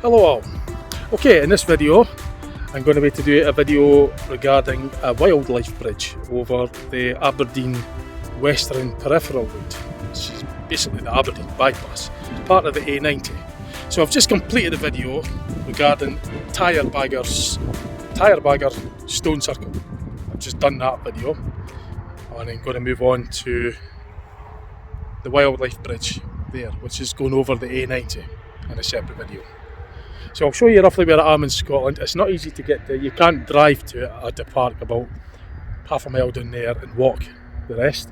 Hello all. Okay, in this video I'm going to be to do a video regarding a wildlife bridge over the Aberdeen Western Peripheral route, which is basically the Aberdeen bypass. It's part of the A90. So I've just completed a video regarding tyre bagger stone circle. I've just done that video and I'm going to move on to the wildlife bridge there, which is going over the A90 in a separate video. So I'll show you roughly where I am in Scotland. It's not easy to get there. You can't drive to it. I had to park about half a mile down there and walk the rest.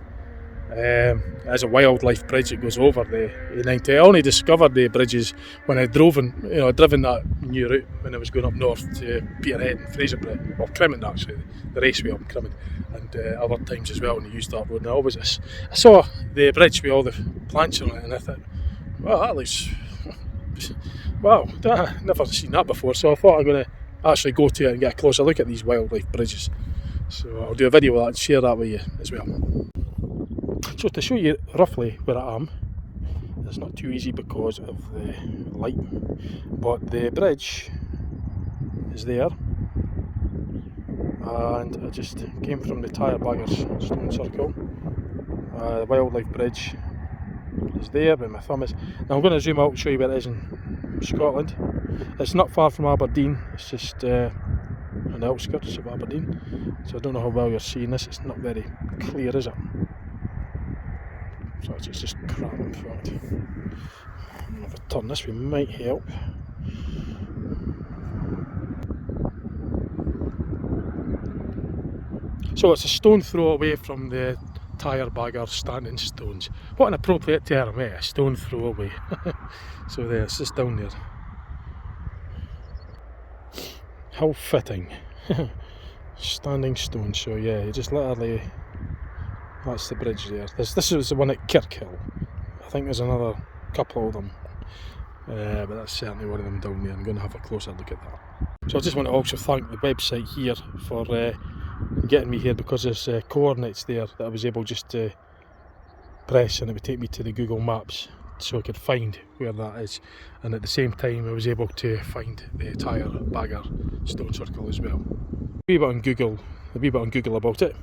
There's a wildlife bridge that goes over the A90. I only discovered the bridges when I'd driven that new route when I was going up north to Peterhead and Fraserburgh, or Crimmon actually, the raceway up in Crimmon, and other times as well when I used that road. And I saw the bridge with all the plants on it, and I thought, wow, that looks, wow, I've never seen that before. So I thought I'm going to actually go to it and get a closer look at these wildlife bridges. So I'll do a video of that and share that with you as well. So to show you roughly where I am, it's not too easy because of the light, but the bridge is there, and I just came from the tyre baggers stone circle. The wildlife bridge is there where my thumb is. Now I'm going to zoom out and show you where it is in Scotland. It's not far from Aberdeen, it's just on the outskirts of Aberdeen, so I don't know how well you're seeing this. It's not very clear, is it? So it's just crap in front. If I turn this, we might help. So it's a stone throw away from the tyre bagger standing stones. What an appropriate term, eh? A stone throw away. So there, it's just down there. How fitting. Standing stone, so yeah, you just literally, that's the bridge there. This is the one at Kirkhill. I think there's another couple of them, but that's certainly one of them down there. I'm going to have a closer look at that. So I just want to also thank the website here for getting me here, because there's coordinates there that I was able just to press and it would take me to the Google Maps so I could find where that is, and at the same time I was able to find the tyre bagger stone circle as well. A wee bit on Google about it.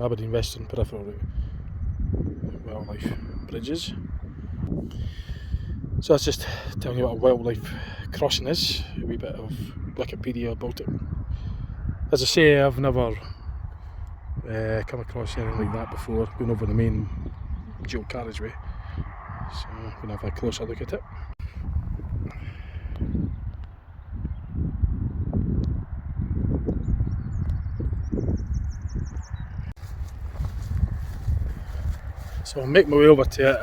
Aberdeen Western Peripheral route, wildlife bridges. So that's just telling you what a wildlife crossing is, a wee bit of Wikipedia about it. As I say, I've never come across anything like that before, going over the main dual carriageway, so I'm going to have a closer look at it. So I'll make my way over to it.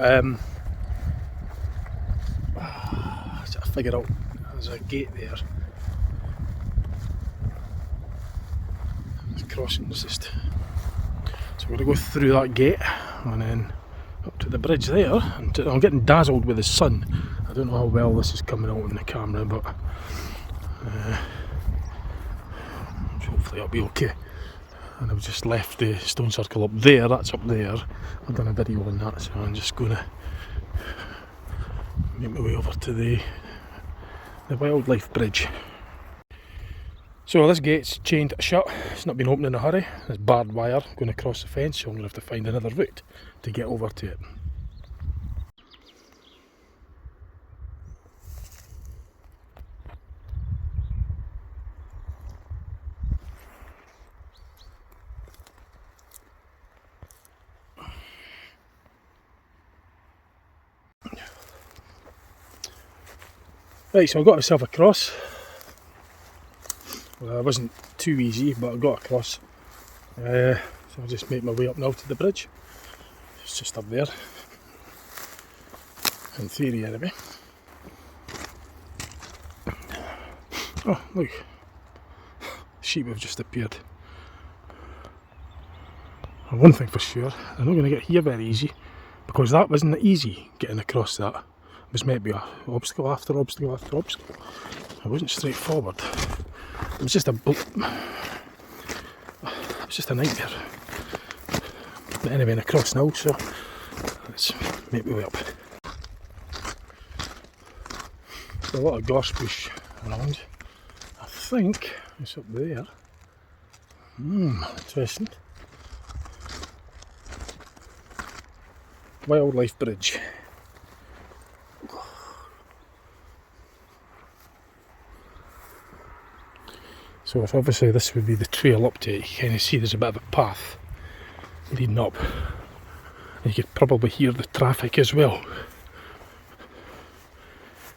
I figure out there's a gate there. The crossing's just. So we're going to go through that gate and then up to the bridge there. And I'm getting dazzled with the sun. I don't know how well this is coming out in the camera, but hopefully it'll be okay. And I've just left the stone circle up there, that's up there. I've done a video on that, so I'm just going to make my way over to the wildlife bridge. So this gate's chained shut, it's not been opened in a hurry. There's barbed wire going across the fence, so I'm going to have to find another route to get over to it. Right, so I got myself across. Well, it wasn't too easy, but I got across. So I'll just make my way up now to the bridge. It's just up there, in theory anyway. Oh, look, sheep have just appeared. And one thing for sure, I'm not going to get here very easy, because that wasn't easy getting across that. It was maybe an obstacle after obstacle after obstacle. It wasn't straightforward. It was just a nightmare. But anyway, I'm across now, so let's make my way up. a lot of gorse bush around. I think it's up there. Interesting. Wildlife Bridge. So if obviously this would be the trail up to it, you can kind of see there's a bit of a path leading up. And you could probably hear the traffic as well.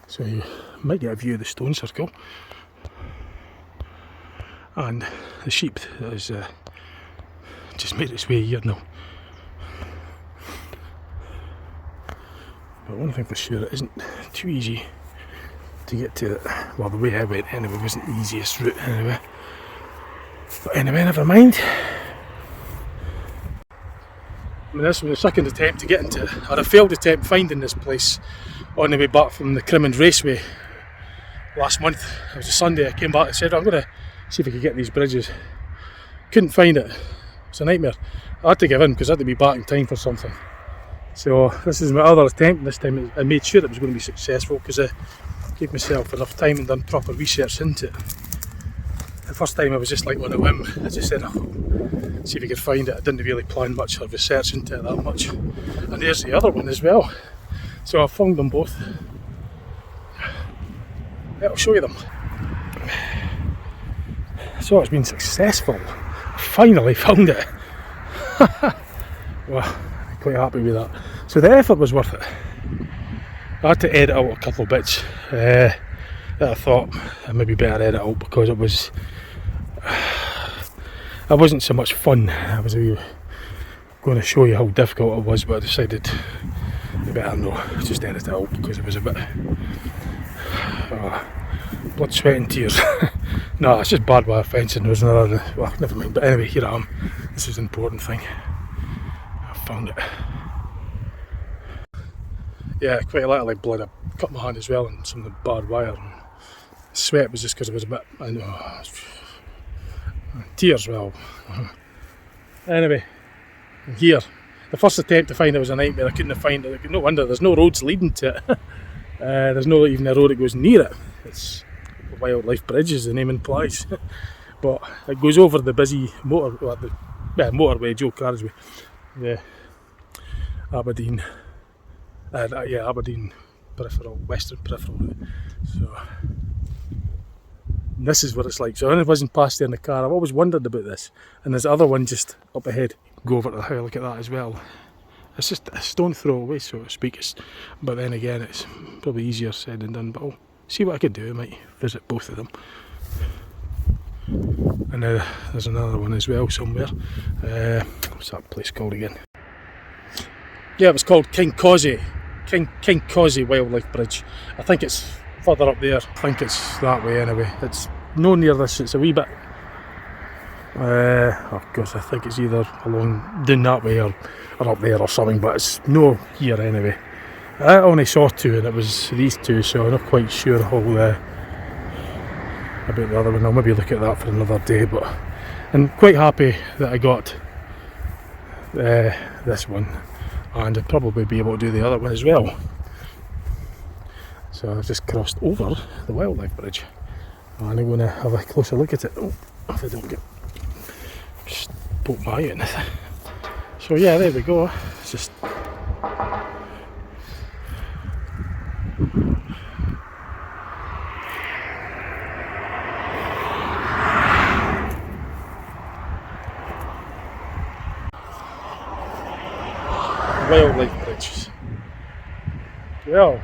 So you might get a view of the stone circle. And the sheep that has just made its way here now. But one thing for sure, it isn't too easy to get to it. Well, the way I went anyway wasn't the easiest route anyway. But anyway, never mind. I mean, this was the second attempt to get into it, or a failed attempt finding this place on the way back from the Crimmins Raceway last month. It was a Sunday. I came back and said, I'm going to see if I could get these bridges. Couldn't find it. It's a nightmare. I had to give in because I had to be back in time for something. So this is my other attempt. This time I made sure it was going to be successful because I gave myself enough time and done proper research into it. The first time I was just like on a whim. I just said, oh, see if I could find it. I didn't really plan much or research into it that much. And there's the other one as well. So I've found them both. I'll show you them. So it's been successful. I finally found it. Well, I'm quite happy with that. So the effort was worth it. I had to edit out a couple of bits that I thought I maybe better edit out because it wasn't so much fun. I was going to show you how difficult it was, but I decided I better not just edit it out because it was a bit blood, sweat and tears. No, it's just barbed wire fencing. There was another, well, never mind, but anyway, here I am. This is the important thing. I found it. Yeah, quite a lot of like blood. I cut my hand as well and some of the barbed wire. And the sweat was just because it was a bit, I know, tears, well. Anyway, I'm here. The first attempt to find it was a nightmare. I couldn't find it. No wonder, there's no roads leading to it. There's no even a road that goes near it. It's a wildlife bridge, as the name implies. But it goes over the busy motorway, dual carriageway. The Aberdeen, Aberdeen Peripheral, Western Peripheral route. So this is what it's like. So I wasn't past there in the car. I've always wondered about this. And there's the other one just up ahead. Go over to the hill, look at that as well. It's just a stone throw away, so to speak. But then again, it's probably easier said than done. But I'll see what I can do. I might visit both of them. And there's another one as well somewhere. What's that place called again? Yeah, it was called King Causey Wildlife Bridge. I think it's further up there. I think it's that way anyway. It's no near this. It's a wee bit. Oh gosh, I think it's either along down that way or up there or something, but it's no here anyway. I only saw two and it was these two, so I'm not quite sure how about the other one. I'll maybe look at that for another day, but I'm quite happy that I got this one, and I'll probably be able to do the other one as well. So I've just crossed over the wildlife bridge and I'm going to have a closer look at it. Oh, if I don't get just poke my eye at anything. So yeah, there we go. It's just wildlife bridges. Well,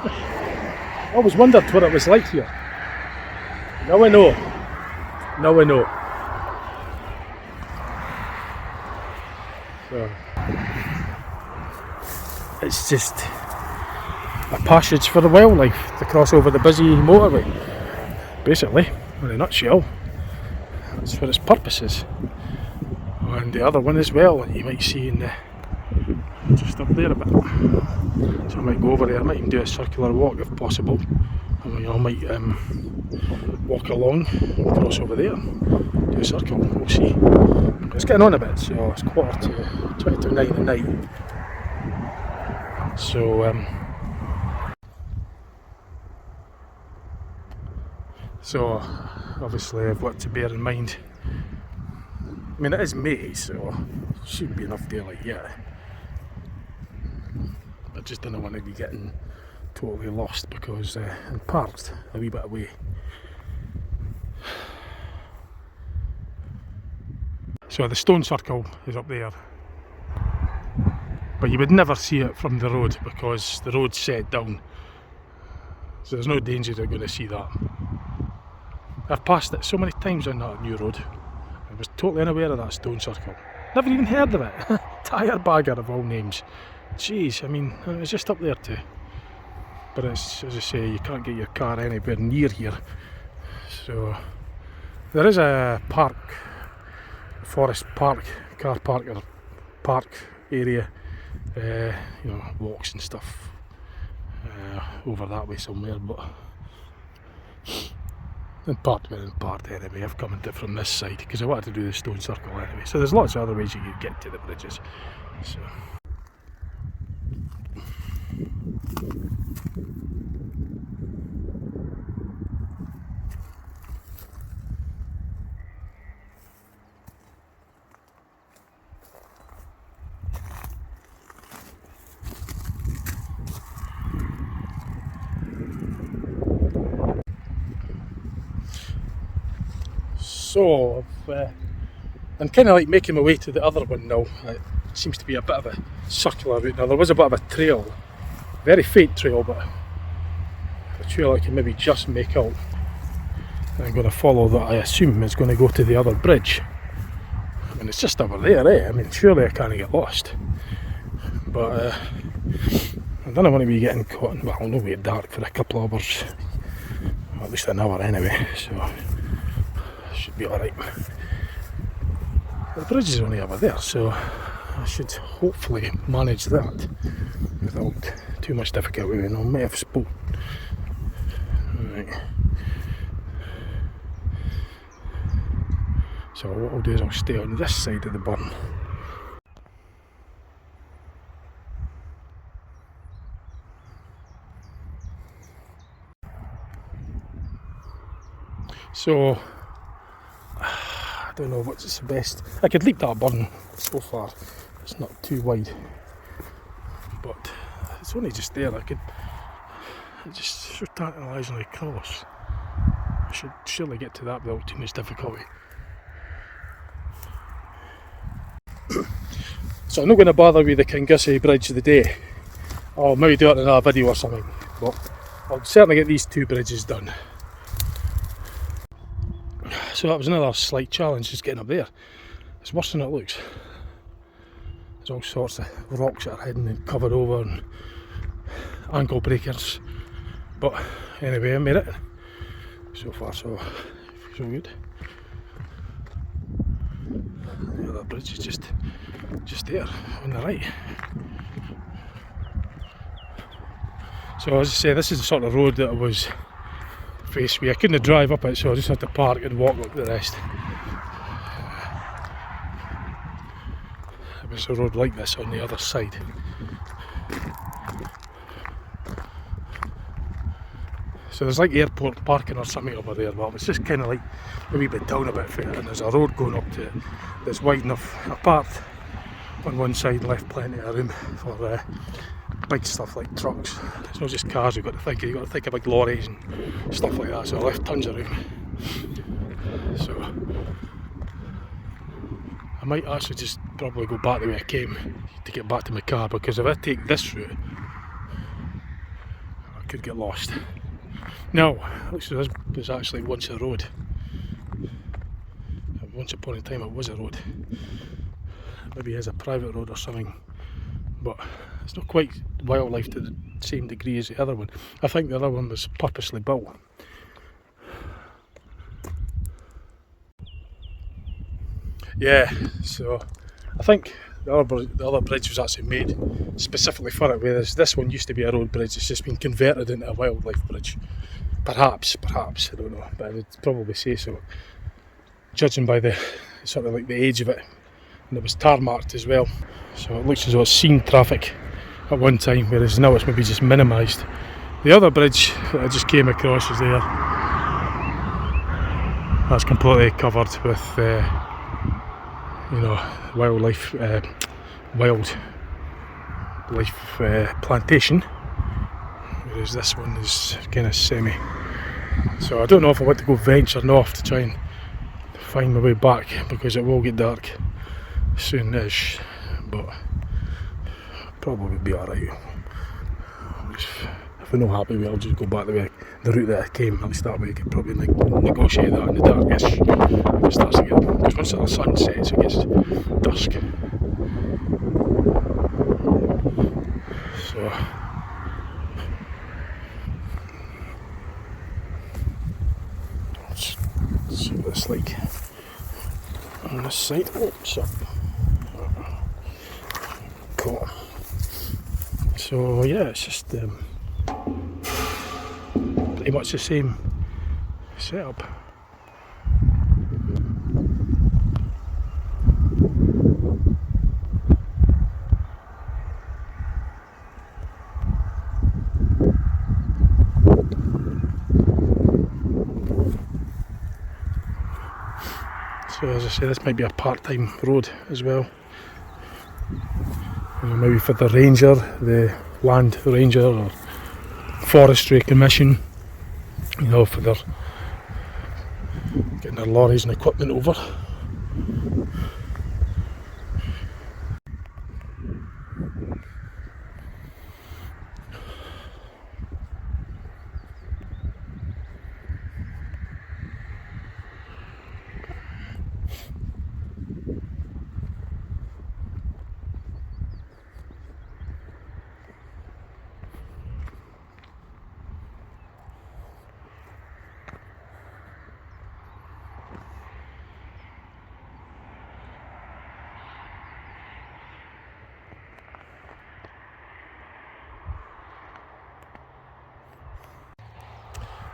I always wondered what it was like here. Now I know. Now I know. So, it's just a passage for the wildlife to cross over the busy motorway. Basically, in a nutshell, that's what its purpose is. And the other one as well, you might see in the just up there a bit. So I might go over there. I might even do a circular walk if possible. I might walk along, cross over there, do a circle. We'll see. It's getting on a bit, so it's 20 to 9 at night. So So obviously I've got to bear in mind, I mean it is May, so shouldn't be enough daylight yet. I just don't want to be getting totally lost because I'm parked a wee bit away. So the stone circle is up there, but you would never see it from the road because the road's set down, so there's no danger you're going to see that. I've passed it so many times on that new road. I was totally unaware of that stone circle. Never even heard of it. Tyre bagger of all names. Jeez, I mean, it was just up there too. But it's, as I say, you can't get your car anywhere near here. So there is a park, forest park, car park or park area, you know, walks and stuff over that way somewhere, but in part anyway. I've come into it from this side because I wanted to do the stone circle anyway. So there's lots of other ways you can get to the bridges. So I'm kind of like making my way to the other one now. It seems to be a bit of a circular route. Now there was a bit of a trail, very faint trail, but a trail I can maybe just make out. And I'm going to follow that. I assume is going to go to the other bridge. I mean, it's just over there, eh? I mean, surely I can't get lost. But I don't want to be getting caught. Well, I'll not wait dark for a couple of hours, or at least an hour anyway. So should be alright. The bridge is only over there, so I should hopefully manage that without too much difficulty. I may have spoken. Right. So what I'll do is I'll stay on this side of the burn. So I don't know what's the best. I could leap that burn so far. It's not too wide, but it's only just there. I could just so tantalisingly cross. I should surely get to that without too much difficulty. So I'm not going to bother with the Kirkhill Bridge of the day. I'll maybe do it in another video or something, but I'll certainly get these two bridges done. So that was another slight challenge, just getting up there. It's worse than it looks. There's all sorts of rocks that are hidden and covered over and ankle breakers. But anyway, I made it. So far so good. The other bridge is just there on the right. So as I say, this is the sort of road that I was faced with. I couldn't drive up it, so I just had to park and walk up the rest. There was a road like this on the other side. So there's like airport parking or something over there, but it's just kind of like a wee bit down a bit further, and there's a road going up to it that's wide enough apart on one side, left plenty of room for big stuff like trucks. It's not just cars you've got to think of big lorries and stuff like that, so I left tons of room. So I might actually just probably go back the way I came to get back to my car, because if I take this route I could get lost. Now, this was actually once a road. Once upon a time it was a road. Maybe as a private road or something, but it's not quite wildlife to the same degree as the other one. I think the other one was purposely built. Yeah, so I think the other bridge was actually made specifically for it, whereas this one used to be a road bridge. It's just been converted into a wildlife bridge. Perhaps, I don't know, but I would probably say so, judging by the sort of like the age of it. And it was tarmacked as well, so it looks as though it's seen traffic at one time, whereas now it's maybe just minimised. The other bridge that I just came across is there. That's completely covered with you know, wildlife plantation, whereas this one is kind of semi. So I don't know if I want to go venturing off to try and find my way back, because it will get dark soonish, but probably be alright. If I'm not happy with it, I'll just go back the route that I came. At least that way I could probably negotiate that in the darkish if it starts to get, because once the sun sets it gets dusk. So let's see what it's like on this side. Oh, shut. Cool. So yeah, it's just pretty much the same setup. So as I say, this might be a part-time road as well. Maybe for the ranger, the land ranger or forestry commission, you know, for their getting their lorries and equipment over.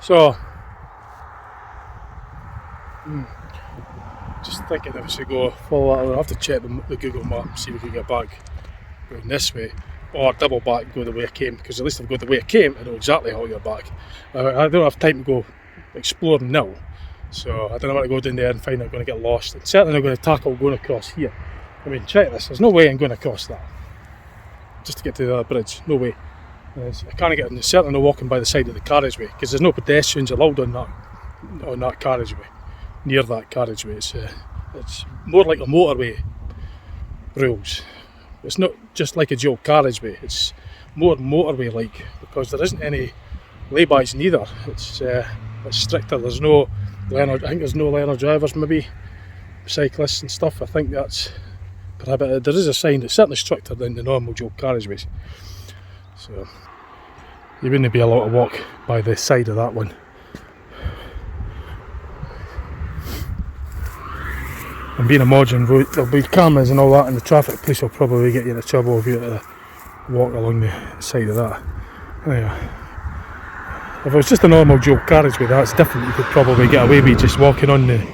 So, just thinking if we should go follow that, I'll have to check the Google map and see if we can get back going this way, or double back and go the way I came, because at least if I go the way I came, I know exactly how to get back. I don't have time to go exploring now, so I don't want to go down there and find I'm going to get lost. And certainly not going to tackle going across here. I mean, check this, there's no way I'm going across that just to get to the other bridge, no way. I can't get in, certainly not walking by the side of the carriageway, because there's no pedestrians allowed on that carriageway, near that carriageway. It's more like a motorway rules. It's not just like a dual carriageway, it's more motorway like, because there isn't any laybys neither. It's stricter. There's no learner, I think there's no learner drivers, maybe cyclists and stuff. I think that's prohibited. There is a sign that's certainly stricter than the normal dual carriageways. So you wouldn't be allowed to walk by the side of that one. And being a modern road, there'll be cameras and all that, and the traffic police will probably get you into trouble if you were to walk along the side of that. Anyway, if it was just a normal dual carriageway, that's different. You could probably get away with just walking on the,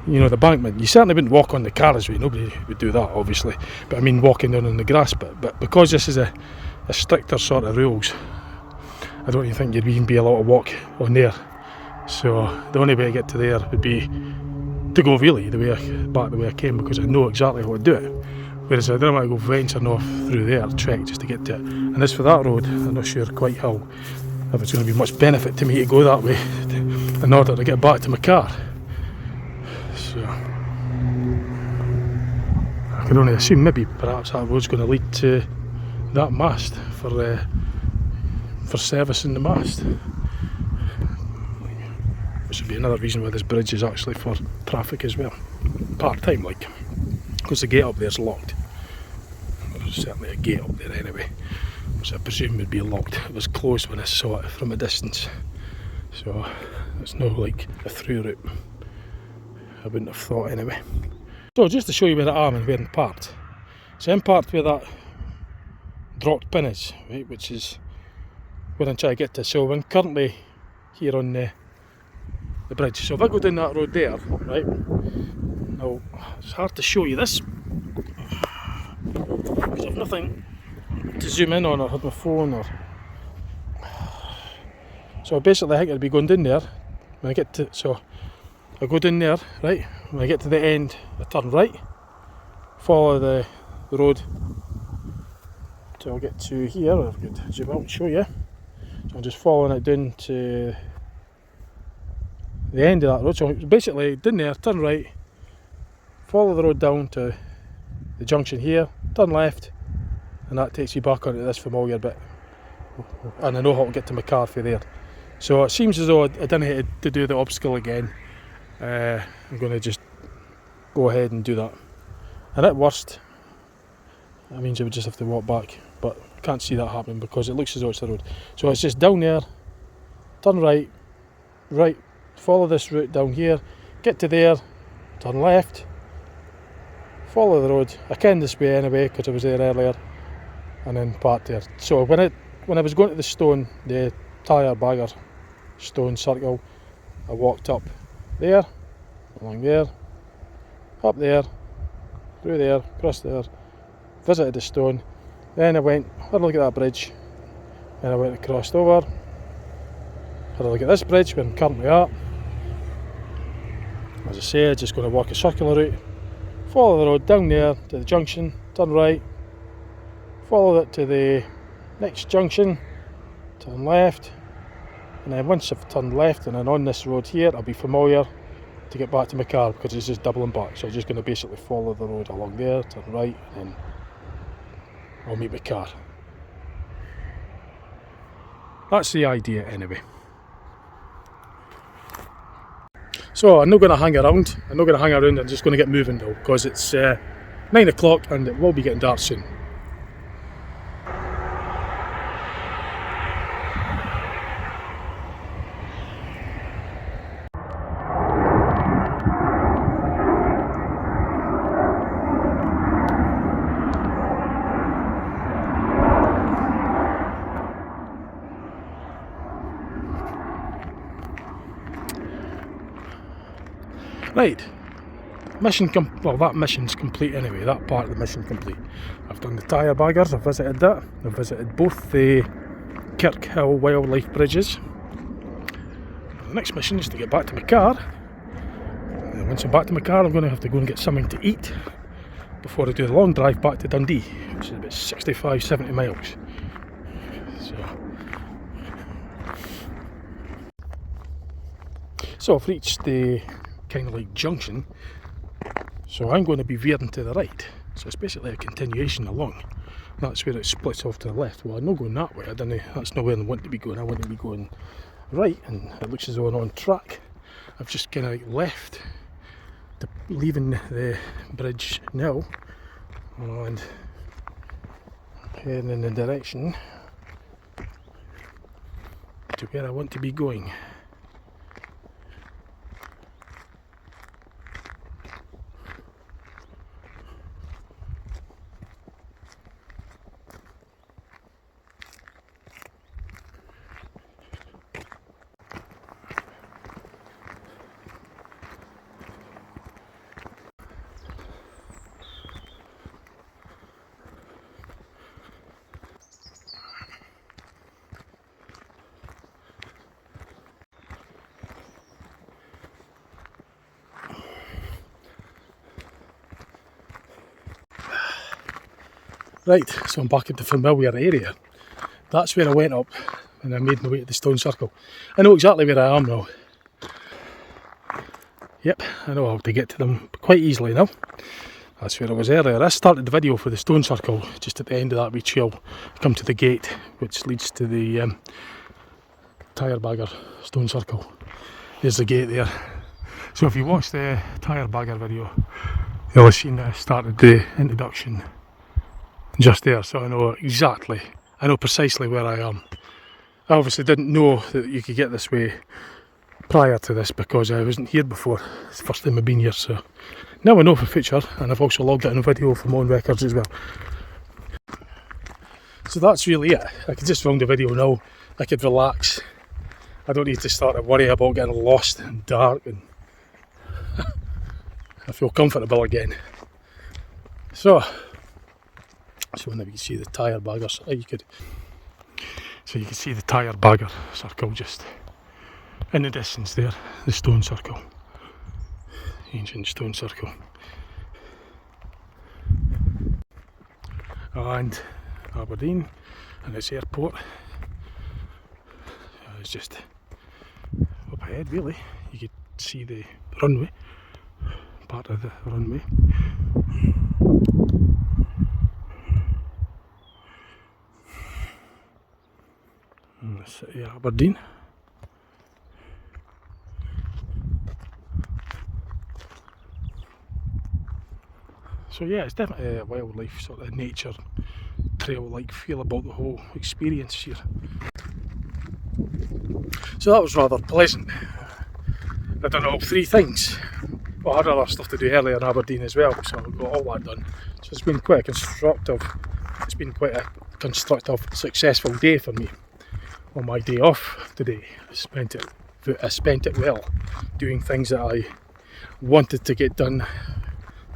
you know, the bankment. You certainly wouldn't walk on the carriageway, nobody would do that obviously, but I mean walking down on the grass bit. But because this is a stricter sort of rules, I don't even think you'd even be allowed to walk on there. So the only way to get to there would be to go really back the way I came, because I know exactly how to do it. Whereas I don't want to go venturing off through there, trek just to get to it. And as for that road, I'm not sure quite how, if it's going to be much benefit to me to go that way in order to get back to my car. So I can only assume maybe perhaps that road's going to lead to that mast for servicing the mast, which would be another reason why this bridge is actually for traffic as well, part-time like, because the gate up there's locked. There's certainly a gate up there anyway, which I presume would be locked. It was closed when I saw it from a distance, so it's no like a through route, I wouldn't have thought anyway. So just to show you where I am and where I'm parked, so I'm parked where that dropped pin is, right, which is where I'm trying to get to. So I'm currently here on the bridge. So if I go down that road there, right, now it's hard to show you this because I've nothing to zoom in on or have my phone or. So basically I think I'd be going down there when I get to, so I go down there, right, when I get to the end I turn right, follow the road till I get to here. I could zoom out and show you. So I'm just following it down to the end of that road. So basically down there, turn right, follow the road down to the junction here, turn left, and that takes you back onto this familiar bit, and I know how to get to my car from there. So it seems as though I didn't have to do the obstacle again. I'm going to just go ahead and do that, and at worst that means I would just have to walk back, but I can't see that happening because it looks as though it's the road. So it's just down there, turn right, follow this route down here, get to there, turn left, follow the road. I came this way anyway because I was there earlier, and then park there. So when I was going to the tyre bagger stone circle, I walked up there, along there, up there, through there, across there, visited the stone, then I went, had a look at that bridge, then I went and crossed over, had a look at this bridge where I'm currently at. As I say, I'm just going to walk a circular route, follow the road down there to the junction, turn right, follow it to the next junction, turn left, and then once I've turned left and then on this road here, I'll be familiar to get back to my car because it's just doubling back. So I'm just going to basically follow the road along there, turn right, and then I'll meet my car. That's the idea anyway. So I'm not going to hang around. I'm just going to get moving though, because it's 9 o'clock and it will be getting dark soon. Right, that mission's complete anyway, that part of the mission complete. I've done the tyre baggers, I've visited that, I've visited both the Kirkhill wildlife bridges. The next mission is to get back to my car, and once I'm back to my car I'm going to have to go and get something to eat before I do the long drive back to Dundee, which is about 65-70 miles. So I've reached the kind of like junction, so I'm going to be veering to the right, so it's basically a continuation along. That's where it splits off to the left. Well, I'm not going that way, that's not where I want to be going. I want to be going right, and it looks as though I'm on track. I've just kind of like left, leaving the bridge now, and heading in the direction to where I want to be going. Right, so I'm back at the familiar area. That's where I went up and I made my way to the stone circle. I know exactly where I am now. Yep, I know how to get to them quite easily now. That's where I was earlier. I started the video for the stone circle just at the end of that wee trail. Come to the gate which leads to the tyre bagger stone circle. There's the gate there. So if you watch the tyre bagger video, you'll have seen that I started the introduction just there, so I know precisely where I am. I obviously didn't know that you could get this way prior to this because I wasn't here before. It's the first time I've been here, so now I know for future, and I've also logged it in a video for my own records as well. So that's really it. I could just film the video now, I could relax. I don't need to start to worry about getting lost and dark, and I feel comfortable again. So whenever you can see the tyre baggers, you can see the tyre bagger circle just in the distance there, the stone circle. ancient stone circle. And Aberdeen and its airport is just up ahead really. You could see the runway, part of the runway. And the city of Aberdeen. So yeah, it's definitely a wildlife sort of nature trail-like feel about the whole experience here. So that was rather pleasant. I've done all three things. Well, I had other stuff to do earlier in Aberdeen as well, so I got all that done. So it's been quite a constructive, successful day for me. On my day off today, I spent it well, doing things that I wanted to get done.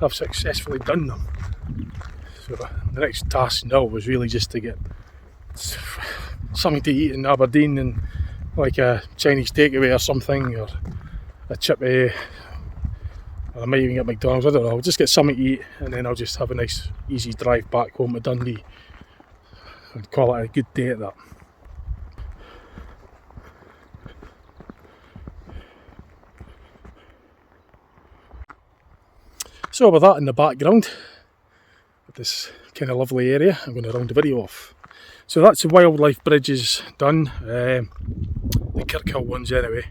I've successfully done them. So the next task now was really just to get something to eat in Aberdeen, and like a Chinese takeaway or something, or a chippy, or I might even get McDonald's, I don't know. I'll just get something to eat and then I'll just have a nice easy drive back home to Dundee and call it a good day at that. So with that in the background, with this kind of lovely area, I'm going to round the video off. So that's the wildlife bridges done, the Kirkhill ones anyway.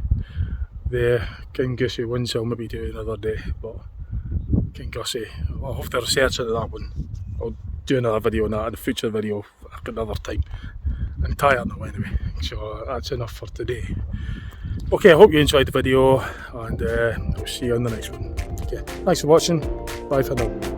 The Kingussy ones I'll maybe do another day, but Kingussy, I'll have to research into that one. I'll do another video on that in a future video at another time. I'm tired now anyway, so that's enough for today. Okay, I hope you enjoyed the video, and I'll see you on the next one. Okay, thanks for watching, bye for now.